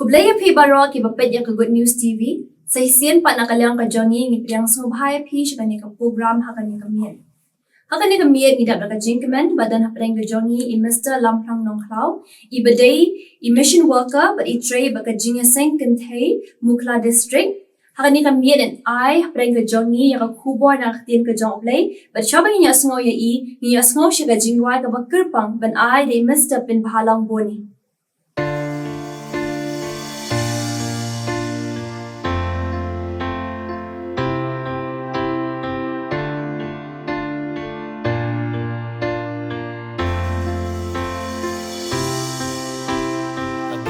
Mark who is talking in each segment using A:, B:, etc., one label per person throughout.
A: Kublaya pi baro ki bapet ya ka Good News TV. Sa hisian pa nakalang ka Johnny ni priyang sumubhaya pi siya kani ka program hakani ka miyan. Hakani ka miyan ni dabla ka jingkaman badan hapreng ka Johnny i Mr. Lamprang Nongklaw. I baday i mission worker but i tray baka jingya seng kentay Mukla District. Hakani ka miyan and I hapreng ka Johnny ya ka kubor na katin ka Jong Oblay. But siya ba niya asngaw ya niya asngaw siya ka jingway ka bakirpang ban I day Mr. Pin Bahalang Boni.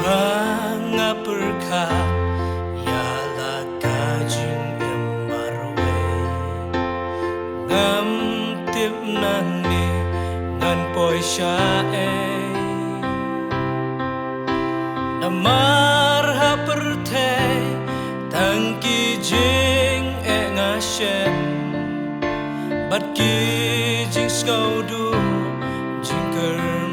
B: Mga perka yala kajing emarwe ngam tip nani ngan poi syae namar ha perte tangki jing e ngashem bat ki jing skaudu jing kermen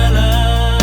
B: Pangala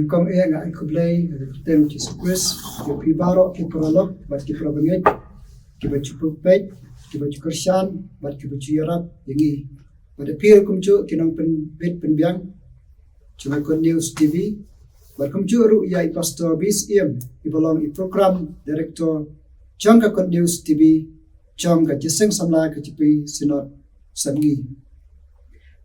C: kong nga ikublay tem Jesus Christ ki pibaro ki prolog bat ki probengit ki bacu pupet ki bacu kersan bat ki bacu yarab yangi pada pir kumcu kinong pen penbiang cuma kon news TV bat kumcu ru ya pastor bis ibalong i program director jangka kon news TV jangka jeseng samla ka cipi sinot sangi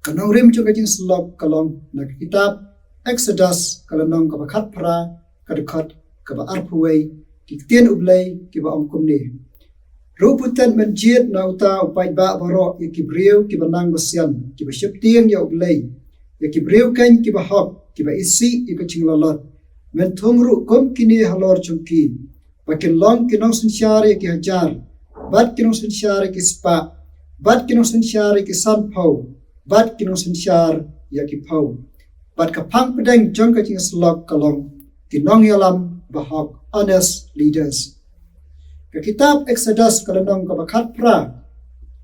C: kanong rim chu ka jing slok kalong na kitab Exodus kalanong kabakat para kadekat kaba arpuway kiktian ublay kiba ongkumni. Ruputan menjid na uta upay ba baro ya kibriw kiba nang basyan kiba syeptiang ya ublay ya kibriw kan kiba hop kiba isi ya kacinglalot mentung ru kom kini halor chungki bakin long kinong sensyari ya kihajar bat kinong sensyari ki spa bat kinong sensyari ki sanpau bat kinong sensyar ya kipau bat kapang pedang jong kacing selok kalong kinong yalam bahak honest leaders. Ke kitab Exodus kalanong kabakat pra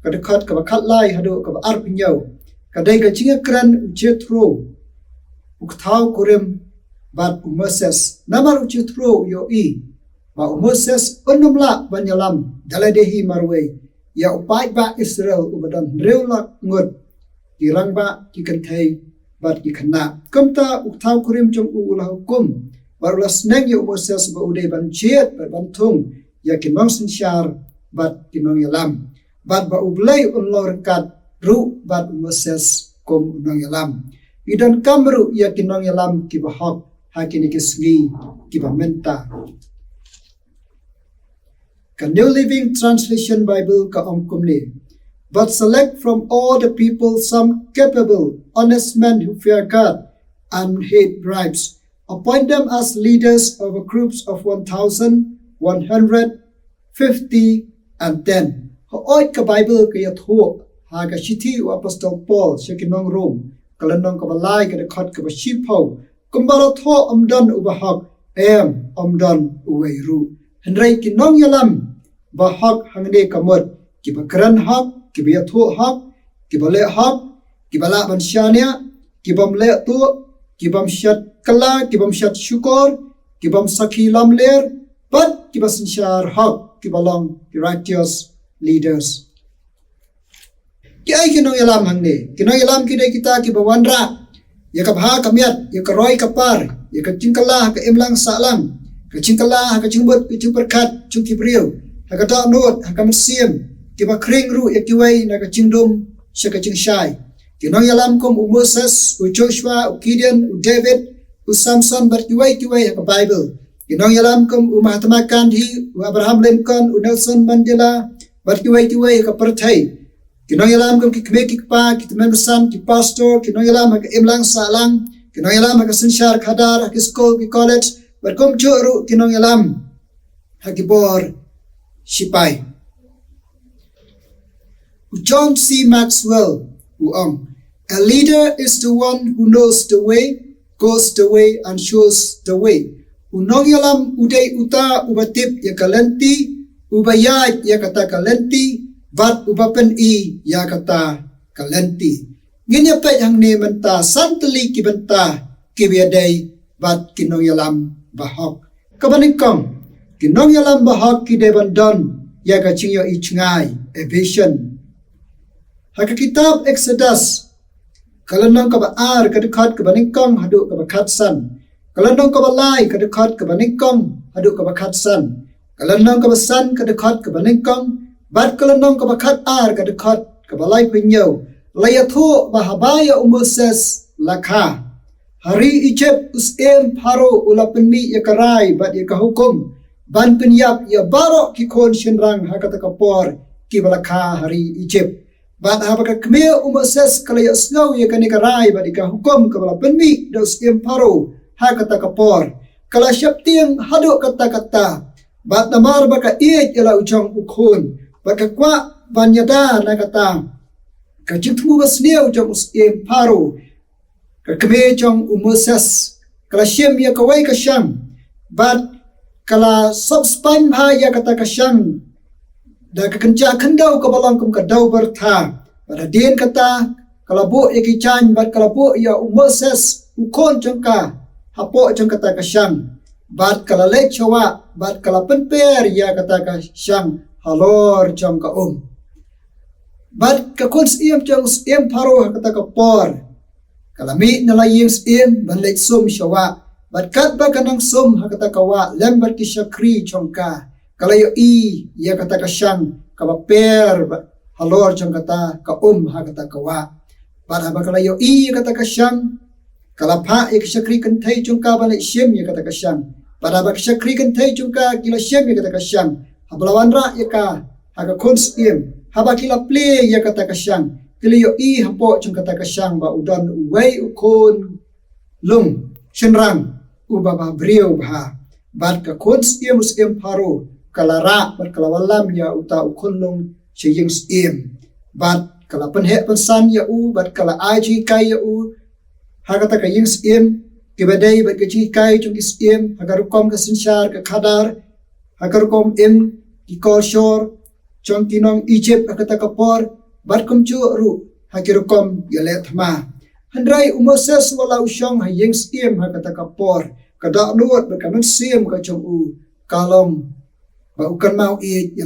C: kadekat kabakat lai hadu kaba arpinyau kadai kacing kran Jethro uktau kurim bat Moses namar Jethro yo ba Moses onumla banyalam daladehi marway ya upai ba Israel ubadan reulak ngut kirang ba kikantai bat ikana kamta uktau kurim jong ulah hukum barulas neng ya Moses ba udai ban jiet ban tung ya kinong sensyar bat kinong yalam bat ba ublay unlor kat ru bat Moses kom unong yalam idan kamru ya kinong yalam kibahok hakini kisgi kibamenta ka New Living Translation Bible ka ongkumni but select from all the people some capable, honest men who fear God and hate bribes. Appoint them as leaders over groups of 1,150 and 10. Haoit ka Bible kaya thuo, ha ka shiti o Apostol Paul siya kinong Rome, kalanong kabalay ka dekot ka bashipaw, kumbara thuo omdon ubahak, omdon uwayru. Henry kinong yalam, bahak hangde kamot, kibakaran hak, kiba yathu hak, kiba le hak, kiba la bansyania, kibam le tu, kibam syat kala, kibam syat syukur, kibam saki lam ler, but kiba sinsyar hak, kiba long righteous leaders. Kiai kinong yalam hangni, kinong yalam kidai kita kiba wanra, ya kabha kamiat, ya karoi kapar, ya kacingkala ka imlang salang, kacingkala ka cingbut kacingperkat, cungkibriu, hakatak nut, hakamesim, kiba kring ru ya kiway na kacingdum siya kacing syai. Kinong yalam kom Moses, Joshua, Gideon, David, Samson berkiway ya ka Bible. Kinong yalam kom Mahatma Gandhi, Abraham Lincoln, Nelson Mandela berkiway ya ka Perthai. Kinong yalam kom kikme kikpa, kitmen besan, ki pastor, kinong yalam ka imlang salang, kinong yalam ka sinsyar kadar, ki school, ki college, berkom ru kinong yalam hakibor sipai. John C. Maxwell, a leader is the one who knows the way, goes the way, and shows the way. Unong yalam uday uta ubatip ya kalenti, ubayay ya kata kalenti, bat ubapen ya kata kalenti. Nginyapay hang ni menta santali kibenta kibiyaday bat kinong yalam bahok. Kabaningkong, kinong yalam bahok kidebandon ya kachingyo ichngay, a vision. Haka kitab Exodus kalanong kabaar kadekat kabaningkong hadu kabakatsan kalanong kabalay kadekat kabaningkong hadu kabakatsan kalanong kabasan kadekat kabaningkong bat kalanong kabakat kadekat kabalay pinyo layatho bahabaya Moses lakha hari Egypt usem paro ulapenmi yakaray bat yakahukum ban penyap ya barok kikon shinrang hakatakapor kibalakha hari Egypt. Bat habaka kmeo Moses kalaya sngaw ya kanikaray badika hukum kabala penmi dos imparo hakata kapor kala syaptiang hadu kata-kata bat namar baka iet yala ujang ukhun baka kwa banyada na kata kajitmu basneo ujang imparo kakme jong Moses kala syem ya kawai kasyam bat kala subspan ha ya kata kasyam da kakenca kendau kabalang kum kadau bertha pada dien kata kalabu ikichan bat kalabu ya Moses ukon jengka hapo jong kata ka syang bat kala le chawa bat kala penper ya kata ka syang halor jong ka bat ka kun siem jong siem paro kata ka por kalami nalaying siem ban le sum shawa bat kat ba kanang sum kata ka wa lembar ki syakri jong ka kalayo ya kata ka syang ka per halor jong kata ka kata ka wa bat ba kalayo kata ka syang kalapa syakri kan thai jong ka ban le siem ya kata ka syang pada bak syakri kan thai jong ka kila siem ya kata ka syang hablawan ra ya ka haga kun siem haba kila play ya kata ka syang kiliyo hapo jong kata ka syang ba udan uwei ukon lung shenrang ubaba brio bha bat ka kun siem paro kalara bat kalawalam ya uta ukon lung siyeng siem bat kala penhe pensan ya bat kala aji kai ya hagata ka yeng siem kibadai bat kaji kai jong siem hagar kom ka sinshar ka khadar hagar kom ki kolshor jong kinong Egypt akata ka por bat kum chu ru hakir kom yale thma handrai umoses wala usyong hayeng siem hakata ka por kada nuot bakaman siem ka jong kalong ba ukan mau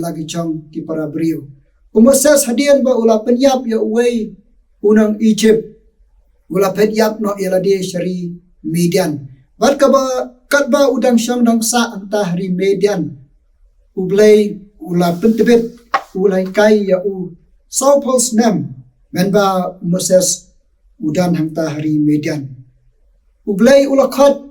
C: lagi jong ki para brio umoses hadian ba ula penyap ya uwei unang Egypt ula penyap no yalade syari Median bat katba udang syang dang sa antah hari Median ublay ula pentebet ulay kai ya Saupos nam menba Moses udan hangta hari Median ublay ula khat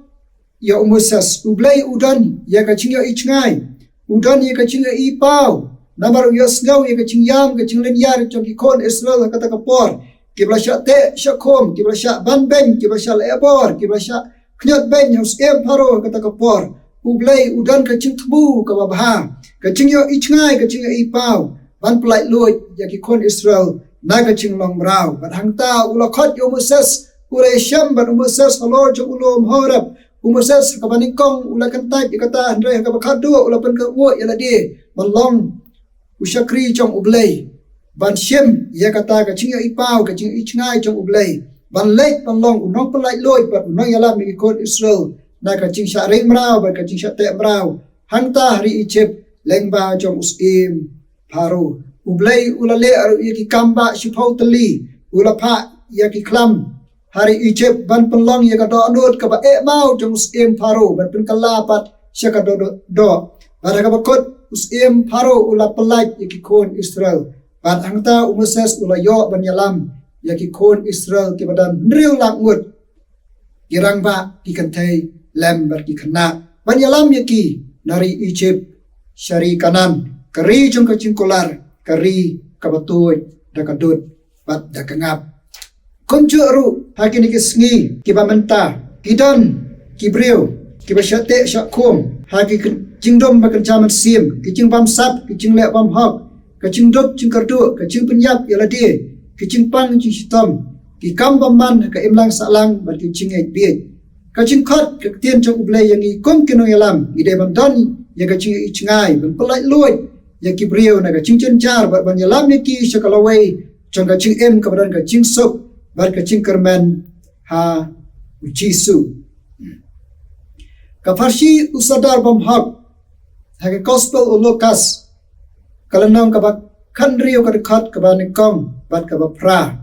C: ya Moses ublay udan ya kaching ya ichngai udan ya kaching ya ipau namar ya sngau ya kaching yam kaching len yar chong ikon Israel kata kapor kibla sya te sya khom kibla sya ban ben kibla sya lebor kibla sya knyot ben hus paro kata kapor ublay udan kaching tbu ka babha kaching yo ichngai kaching yo ipau ban plai loy ya ki kon Israel na kaching long brau bat hangta ula khat yo Moses ula syam ban Moses halor jo ulom horab Moses ka banikong ula kantai kata andre ka bakhadu ula pen ka wo ya ladi malong usyakri jong ublay ban shem ya kata kaching ipau kaching ichngai jong ublay ban lek ban long unong pelai loy bat unong yalam mi kon Israel na kaching sya ring mrau bat kaching sya te mrau hangta hari Egypt lengba jong usim paro ublay ulale aru yaki kamba shipau tali ulapa yaki klam hari Egypt ban penlong yaka do anut ka ba mau jong usim paro ban pen kalapat sya ka do pada ka bakot usim paro ula pelaj yaki kon Israel bat hangta Moses ulayo ban yalam yaki kon Israel ki badan nriu langut kirang ba ki kantai lem bar ki khana ban yalam yaki nari Egypt syari kanan kari jong kaching kolar kari kabatoy dakadut bat dakangap kunju ru hakini ki sngi ki bamenta kidan kibreu ki basyate syakum haki jingdom bakan jaman sim ki jing bam sap ki jing le bam hok kaching dop jing kardu kaching penyap yalade kaching pang jing sitam ki kam bamman ka imlang salang bat ki jing et bi kaching khat ka tien jong ublay yang i kom kinong yalam ide bandan ya kaching ichngai ban pelai loy ya ki brio na kaching cencar bat ban yalam ki syakalawai jong kaching ka badan kaching sop bat kaching kerman ha ujisu ka farsi usadar bam hak ha gospel Lukas kalanang kabak khandrio kadkhat kabanikong bat kabapra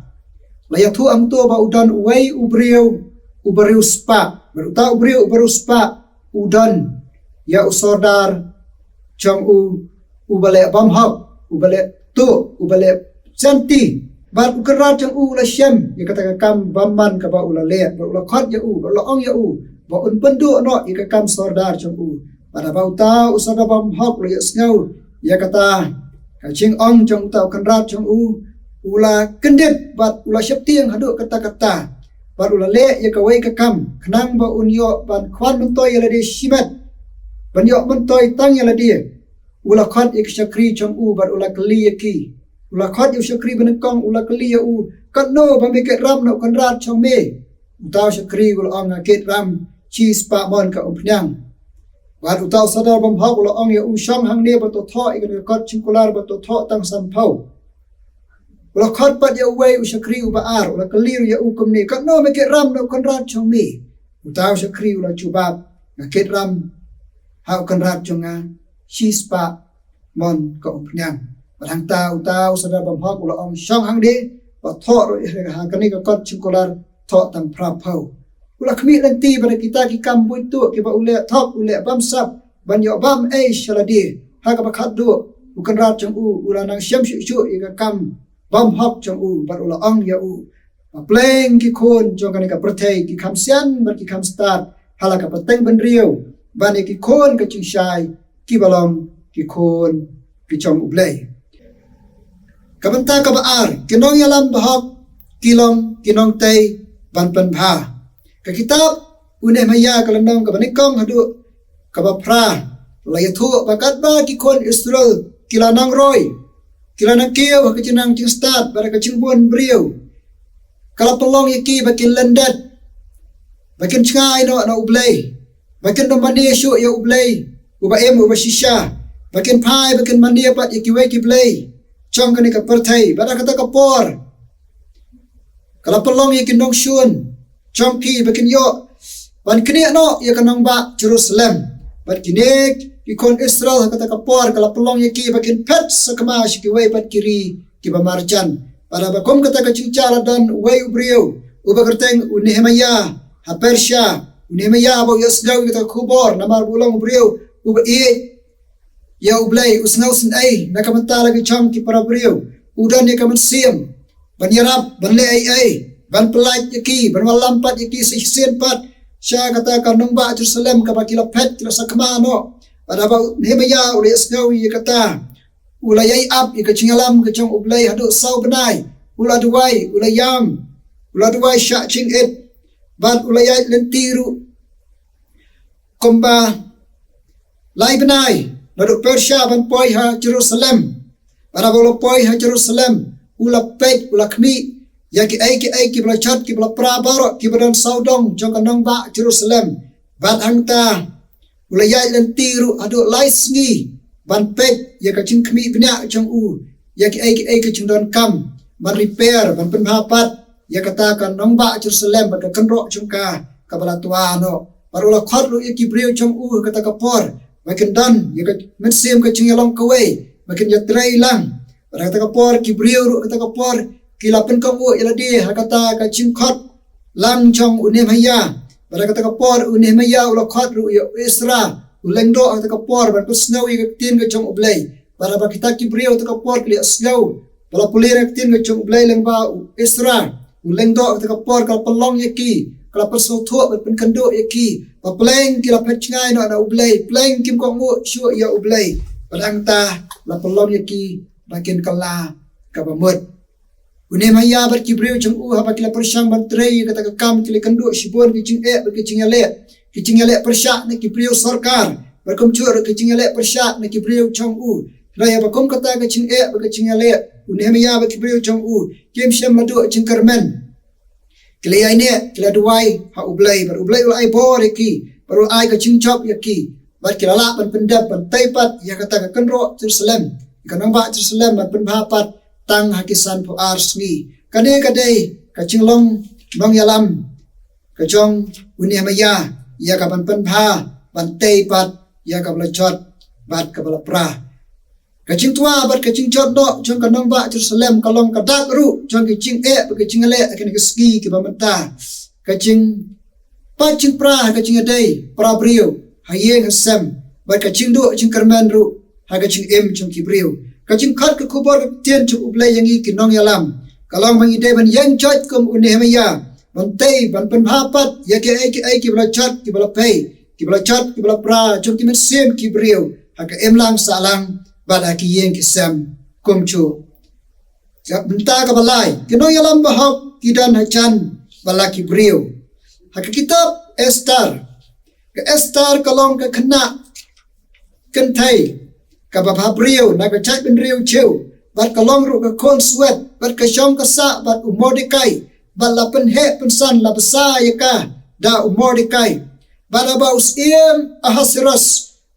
C: layak thu ang to ba udan uwei ubrio spa beruta ubrio spa udan ya usodar jong ubale bamhak ubale tu ubale santi bat ukrat jong la syam ya kata kam bamman ka ba ulale ba ula khat ya ba la ong ya ba un pendu no ya kam sordar jong pada bauta usada bamhak la snau ya kata kaching ong jong tau kanrat jong ula kendit bat ula syaptiang hadu kata-kata bat ula le ya kawai kakam kenang ba unyo ban kwan mentoy ya ladi shimat ban yo mentoy tang ya ladi ula khat ik syakri jong bat ula kli ya ki ula khat yu syakri benekong ula kli ya kat no ba meket ram no kanrat jong me utau syakri ula ong ngakit ram chi spa mon ka umpnyang bat utau sadar bam hak ula ong ya syang hang ne ba to tho ikan kat chingkular ba to tho tang san phau ula khat pat ya wei usyakri ubaar ula kelir ya ukum ni kat no meke ram no konrat chong mi utau syakri ula cubab ngakit ram hau kan rat jonga shispa mon ka umnyang barang ta utau sadar bam hak ula ong shong hang de ba tho ro ha kan ni ka kot chikolar tho tam pra phau ula khmi lan ti pada kita ki kam bui tu ki ba ule thok ule bam sap ban yo bam ei shaladi ha ka ba khat du ukan rat jong ula nang syam shu i ka kam bam hak jong bar ula ong ya pleng ki khon jong kan ka prathei ki kham sian ban ki kham start hala ka pateng ban riu ban ki khon ka chung shai ki balong ki khon ki chong ublei ka banta ka ba ar ki nong yalam ba hak kilong ki nong tei ban pan pha ka kitab une maya ka landong ka banikong hadu ka ba phra la yathu ba kat ba ki khon Israel kila nang roi kila nang keu ka chinang chung start ba ka chung bon briu kalau pelong yaki bakin lendat bakin cengai no ublay bakin no mani syu ya ublay uba em uba shisha bakin pai bakin mani pat yaki we ki blay chong kani ka perthai bada kata ka por kalau pelong yaki nong syun chong ki bakin yo ban kini no ya kanong ba Jerusalem bat kinek ikon Israel kata ka por kalau pelong yaki bakin pet sakama shiki we pat kiri ki ba marjan pada bakom kata ka cingcala dan way ubriu uba kerteng Nehemia ha Persya Nehemia ba yasgaw kata kubor namar bulang ubriu uba ya ublay usnau sin ai nakamantala ki chom ki para briu udan ni kaman sim ban yarap ban le ai ban pelaj yaki ban walampat yaki sihsin pat sya kata ka nongba Jerusalem ka bakila pet kila sakma no pada ba Nehemia ule yasgaw kata ulayai up ika cingalam ke chong ublay hadu sau benai uladwai syak ching it ban ulayai lentiru komba lai benai nadu Persya ban poi ha Jerusalem para bolo poi ha Jerusalem ula pek ula khmi ya ki ai ki bla chat ki bla pra baro ki badan saudong jong kanong ba Jerusalem ban hangta ulayai lentiru hadu lai sngi ban pek ya ka ching khmi bnya chong ya ki ai ka chung don kam ban repair ban pen hapat ya kata kan nong ba Jerusalem ba ka kanro chung ka bala tua no parula khot lu ya ki breu chong kata ka por ba kan dan ya ka men sim ka chung yalong ka we ba kan ya trai lang ba kata ka por ki breu ru kata ka por ki la pen ka ya di ha kata ka ching khot lang chong Nehemia ba kata ka por Nehemia ula khot ru ya Isra ulengdo ang takapor ban pusnaw yung tin ka chong ublay para ba kita kibriyo takapor kli asgaw pala pulir ang tin ka chong ublay lang ba Isra ulengdo ang takapor kala palong yaki kala pasotho ban penkando yaki pa pleng kila pechngai no na ublay pleng kim ko ngo shu ya ublay padang ta la palong yaki bakin kala kabamut Nehemia bar kibriyo chong haba kila persyang ban trei kata ka kam kili kando shibon ki ching ki ching ale persya na kibriyo sarkar berkom chur ki ching ale persya na kibriyo chong raya bakom kata ka ching ki ale Nehemia ba kibriyo chong kim shem ladu ching karmen kili ai ne kila duai ha ublay bar ublay ulai bor ki baru ai ka ching chop yaki bar kila la ban pendap ban taipat ya kata ka kanro Jerusalem kanang ba Jerusalem ban penbapat tang hakisan po arsmi kane kadai ka ching long bang yalam ka chong Nehemia ya ka ban penbha ban taipat ya ka blachot bat ka balapra kaching tua bat kaching chot do chong kanong ba Jerusalem kalong kadak ru chong kaching kaching ale akan keski ki bamata kaching paching pra kaching adai pra brio hayeng hasam bat kaching do ching karman ru ha kaching chong kibriu kaching khat ka khubor tien chong ublay yangi kinong yalam kalong mangi dai ban yang chot kum Nehemia ban tei ban penhapat ya ki ai ki blachat ki blapei ki blachat ki blapra chong ki men sem kibriu ha ka lang salang bada ki yeng ki sam kumchu jak benta ka balai kinong yalam bahok kidan hachan balaki brio ha ka kitab Esther kalong ka khna kenthai ka ba brio na ka chat ben rio cheu bat kalong ru ka kon sweat bat ka shong ka sa bat Mordekai bat la pen he pen san la basa yaka da Mordekai bada ba usiem Ahasuerus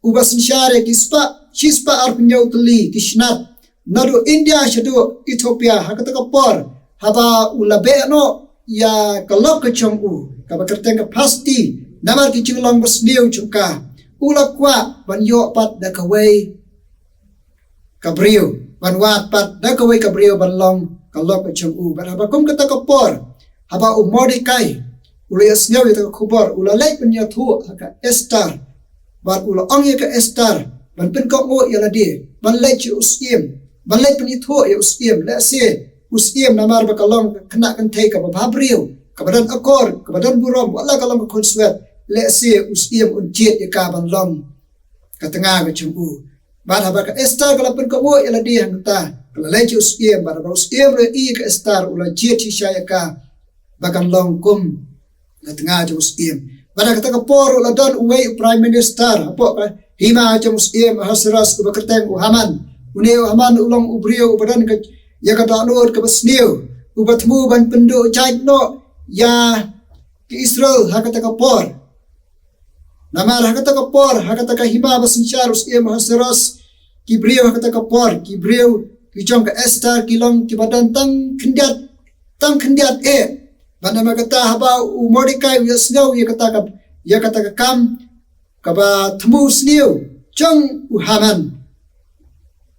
C: ubasin share kispa chispa arpnyau tuli kishnat nadu India shadu Ethiopia hakata kapor haba ulabe no ya kalok ke chong u ka ba kerteng ka pasti namar ki ching long besniu chungka ula kwa ban yo pat da ka wei ka brio ban wat pat da ka wei ka brio ban long kalok ke chong u ban ba kum ka ta ka por haba u Mordekai ula yasniu ya ta ka khubor ula lai ban ya thu ka Esther ban ula ong ya ka Esther ban pen ko ngo ya la di ban lai chi usim ban lai pen itho ya usim la se usiam namar ba kalong kena kan thei ka ba brio ka badan akor ka badan burom wala kalong ka konswet le se usiam un jet ya ka ban long ka tengah ka chungu ba ba ka Esther ka lapun ka mo ila di hang ta ka le chi usiam ba usiam le i ka Esther ula jet chi sha ya ka ba kan long kum ka tengah ka usiam ba ka ta ka por ula don uwei prime minister apo ka hima cha usiam Ahasuerus ku ba kerteng Haman uneu Haman ulong ubrio badan ka ya kata nur ke besniu ubatmu ban pendu jait no ya ke Israel hakata ka por namar hakata ka por hakata ka hima basinchar usim Ahasuerus ki brio hakata ka por ki brio ki chong ka Esther ki long ki badan tang khendiat bana magata haba u Mordekai yasnau ya kata ka kam ka ba thmu sniu chong u Haman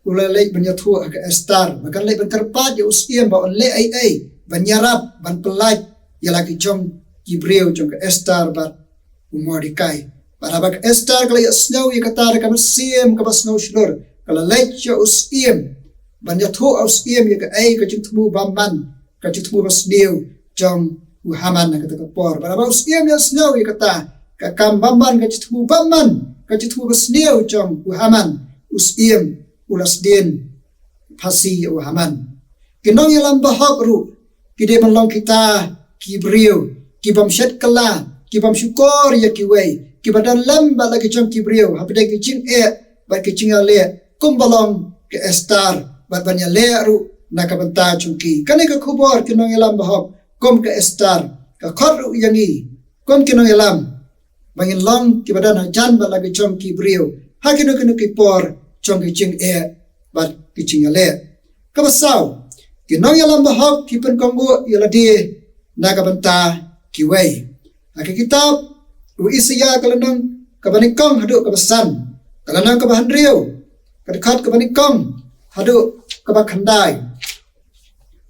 C: ula lei banya thu ka Esther makan lei ban karpat ya usiam ba on le ai ban yarap ban pelat ya lagi chong Gibril chong ka Esther ba Mordekai para ba Esther kala snow ya kata ka masiem ka basno shlor kala lei ya usiam banya thu usiam ya ka ai ka chung thu bamban ka chung thu basniu chong Haman ka ta por para ba usiam ya snow ya kata ka kam bamban ka chung thu bamban ka chung thu basniu chong Haman usiam ulas din pasi u Haman kinong yalam bahok ru kide manlong kita Gibril kibam shet kala kibam syukor ya kiwei kibadan lam bala ki chom Gibril hapde ki ching ba ki ching ale kum balong ke Esther bat banya le ru nakabanta chungki kane ka khubor kinong yalam bahok kum ke Esther ka khot ru yangi kum kinong yalam bangin long kibadan hajan bala ki chom Gibril hakino kino ki por chong ki ching bat ki ching ale kabasau kinong yalam bahok ki pen kongo yaladi nakabanta kiwei aki kitab u Isaya kalanang kabanikong hadu kabasan kalanang kabahandriu kadikhat kabanikong hadu kabakhandai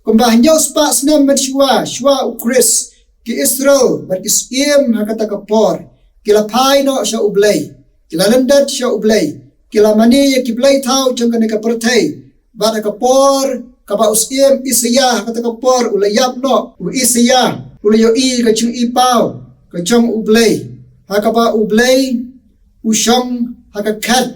C: kumbah nyau spa snam met shwa u Chris ki Israel bat isiem hakata kapor kila pai no sha ublei kila landat sha ublei kila mani ya kiblai thau chong ka perthai bada ka por ka ba usiem Isaya kata ka por ulayap no u Isaya ulayo i ka chung i pau ka chong ublei ha ka ba ublei ushong ha ka khat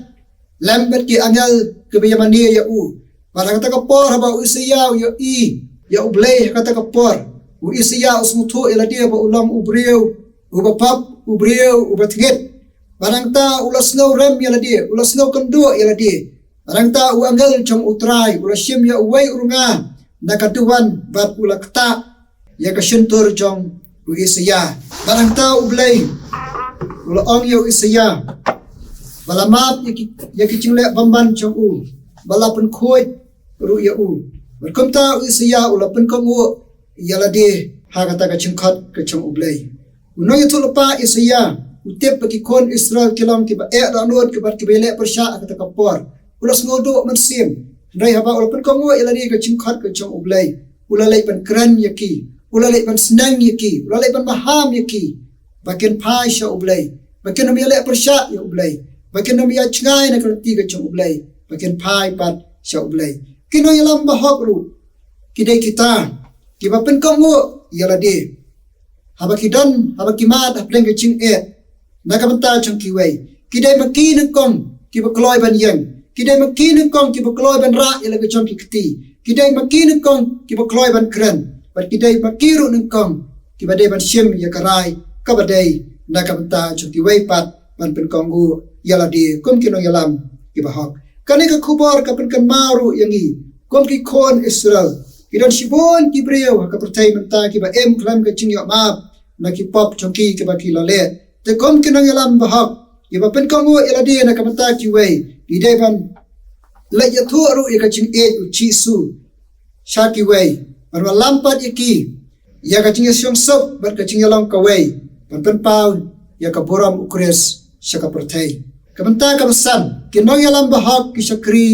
C: lambet ki angal ke ba mani ya u bada kata ka por ha ba Isaya yo i ya ublei kata ka por u Isaya usmuthu eladi ba ulam ubriu u ba pap ubriu u ba thget barang ta ulas snow rem ya ladi ulas snow kendo ya ladi barang ta u angal chong utrai ulas sim ya uwai urunga nakatuan bat ulakta ya kasentur chong u Isaya barang ta ublei ula ong ya Isaya balamap ya kichingle bamban chong u balapun khoi ru ya u berkum ta u Isaya ula pen kongu ya ladi ha kata ka chingkhat ka chong ublei uno ya thulpa Isaya utep bagi kon Israel kilam ki ba ranot ki bar ki bele persha kata kapor ulas ngodo mansim ndai haba ulapun kongo ilani ka chingkhat ka chong ublai ulalai pan kran yaki ulalai pan senang yaki ulalai pan maham yaki bakin pai sha ublai bakin namile persha ya ublai bakin namia chngai na kerti ka chong ublai bakin pai pat sha ublai kino yalam bahok ru kidai kita ki bapen kongo yalade haba kidan haba kimat hapdeng ka ching nakabanta chong kiwei kidai makin kong ki bakloi ban yang kidai makin kong ki bakloi ban ra ila ka chong kiti kidai makin kong ki bakloi ban kran bat kidai makiru nung kong ki badai ban shim ya karai ka badai nakabanta chong kiwei pat ban pen kongu yala di kum kinong yalam ki bahok kani ka khubor ka pen kan maru yangi kum ki kon Israel kidan shibon ki breu ka pertai menta ki ba em klam ka ching yo map na ki pop chong ki ba ki lale te kom kinong yalam bahak iba pen kongo iladi na kamata kiwei idai ban la ya thu ru ka ching e u chi su sha kiwei arwa lampat iki ya ka ching syong sop bat ka ching long ka wei ban pen pau ya ka boram ukres shaka perthei kamanta ka basan kinong yalam bahak ki shakri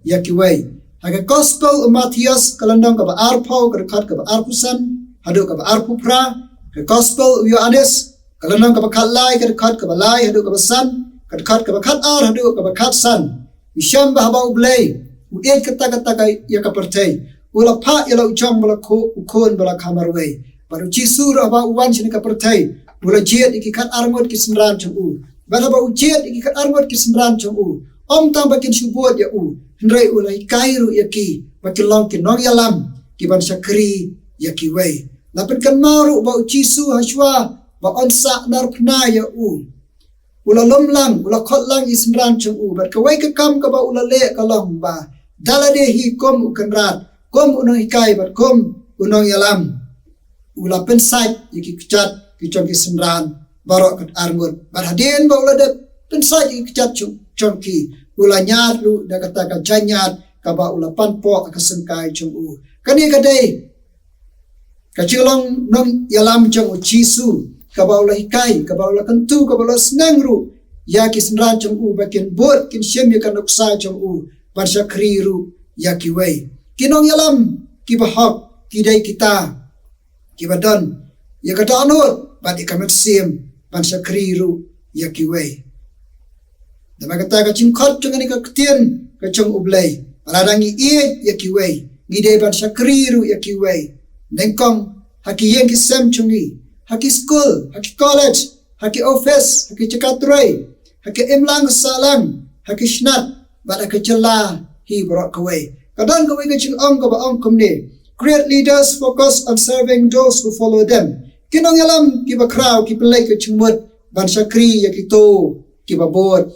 C: ya ki wei haga gospel Matthias kalandong ka ba arpau ka khat ka ba arpusan hadu ka ba arpupra ka gospel Yohanes kalandong ka ba khalai ka khat ka ba lai hadu ka ba san ka khat ka ba khat ar hadu ka ba khat san misham ba ba ublei uet kata ka ya ka perthei ula pha ila uchong bala khon bala khamar wei baru jisur aba uwan sini ka perthei ula jiet iki khat arngot ki semran chung u bala ba ujiet iki khat arngot ki semran chung u om tang bakin subot ya u hendrai ulai kairu ya ki bakin long ki nong yalam ki ban sakri ya ki wei lapen kan maru ba ujisu haswa ba onsa nar pna ya u ula lomlang ula khotlang i semran chung u bat ka wei ka kam ka ba ula le ka long ba dalade hi kom u kan rat kom unong ikai bat kom unong yalam ula pensai iki kechat ki chong ki semran barok kat arngot bar hadin ba ula de pensai iki kechat chong ki ula nyat lu da kata ka janyat ka ba ula panpo ka sengkai chung u kani ka dei ka chilong nong yalam chong u chisu ka ba ula ikai ka ba ula kantu ka ba ula senang ru ya ki semran chong u bakin bot kin shem ya kan uksa chong u bar sakri ru ya ki wei kinong yalam ki bahak ki dai kita ki badan ya kata anut bat ikamet sim ban sakri ru ya ki wei dama kata ka chingkhot chung ani ka ktien ka chung ublei paradangi ie ya ki wei ngi dei ban sakri ru ya ki wei nengkong haki yeng ki sem chungi haki school haki college haki office haki cakatrai haki imlang salang haki shnat bat ka chela hi bro ka wei kadang ka wei ka chung ong ka ba ong kumne great leaders focus on serving those who follow them kinong yalam ki ba kraw ki pelai ka chungmut ban sakri ya ki to ki ba bot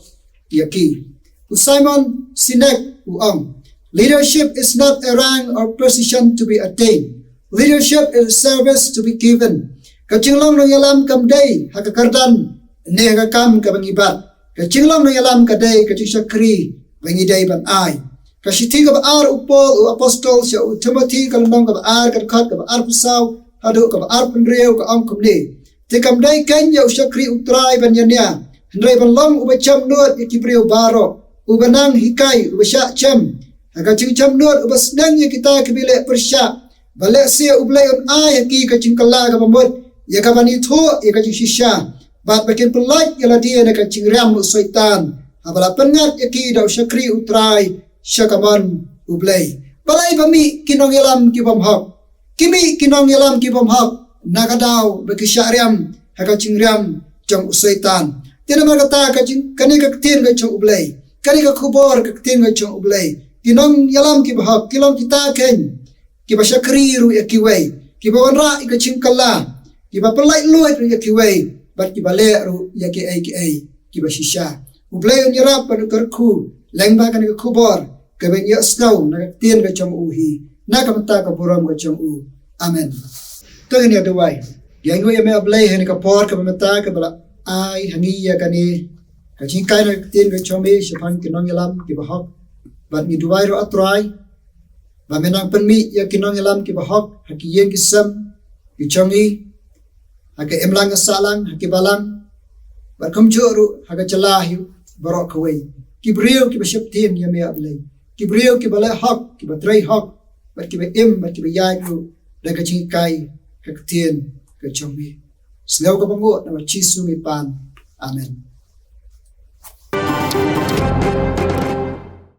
C: ya ki Simon Sinek uang leadership is not a rank or position to be attained leadership is a service to be given ka chinglong no yalam kam dei ha ka kardan ne ka kam ka bangibat ka chinglong no yalam ka dei ka sakri bangi dei ban ai Kasiti ka ba ar upol u apostol siya u Timothy ka landong ka ba ar ka khat ka ba ar pusaw hadu ka ba ar punreu ka ang kumni te kam dai kanya u sakri utrai ban yanya hendrai ban long u ba cham nuat ya kibreu baro u banang hikai u ba sya cham aga ching cham nuat u ba snang ya kita kibile persya bale sia u blai on ai ki ka ching kala ka bamut ya ka bani tho ya ka ching shisha bat bakin pelaj ya la dia na ka ching ram u syaitan abala pengat ya ki da u sakri utrai Syakaman ublay. Balay bami kinong yalam ki bamhak. Kimi kinong yalam ki bamhak. Nakadaw bagi syariam haka cingriam jang usaitan. Tiada magata kani kaktin ka jang ublay. Kani ka kubor kaktin ka jang ublay. Kinong yalam ki bahak. Kilong kita ken. Kiba syakri ru ya kiway. Kiba wanra ika cingkala. Kiba pelai luat ru ya kiway. Bat kiba le ru ya ki ay. Kiba shisha. Ublay on yarap panu karku. Lengba kani ka kubor. Kabeng ya snow na tien ka chong uhi na kamta ka buram ka chong u amen to ni adwai yang we me ablay hen ka por ka mata ka bala ai hangi ya kani ka chin kai na tien ka chong me shapang kinong yalam ki bahak bat mi duai ro atrai ba menang penmi ya kinong yalam ki bahak haki yeng ki sam ki chongi haki emlang salang haki balang bat kum ru haka chalahi barok kawai ki brio ki bashap tien ya me ablay Kibriyo ki balay hak, ki batray hak, bat ki ba bat ki ba yagyo, da ka chingkay, ka ktien, ka chongmi. Silaw ka bango na machisu mi pan. Amen.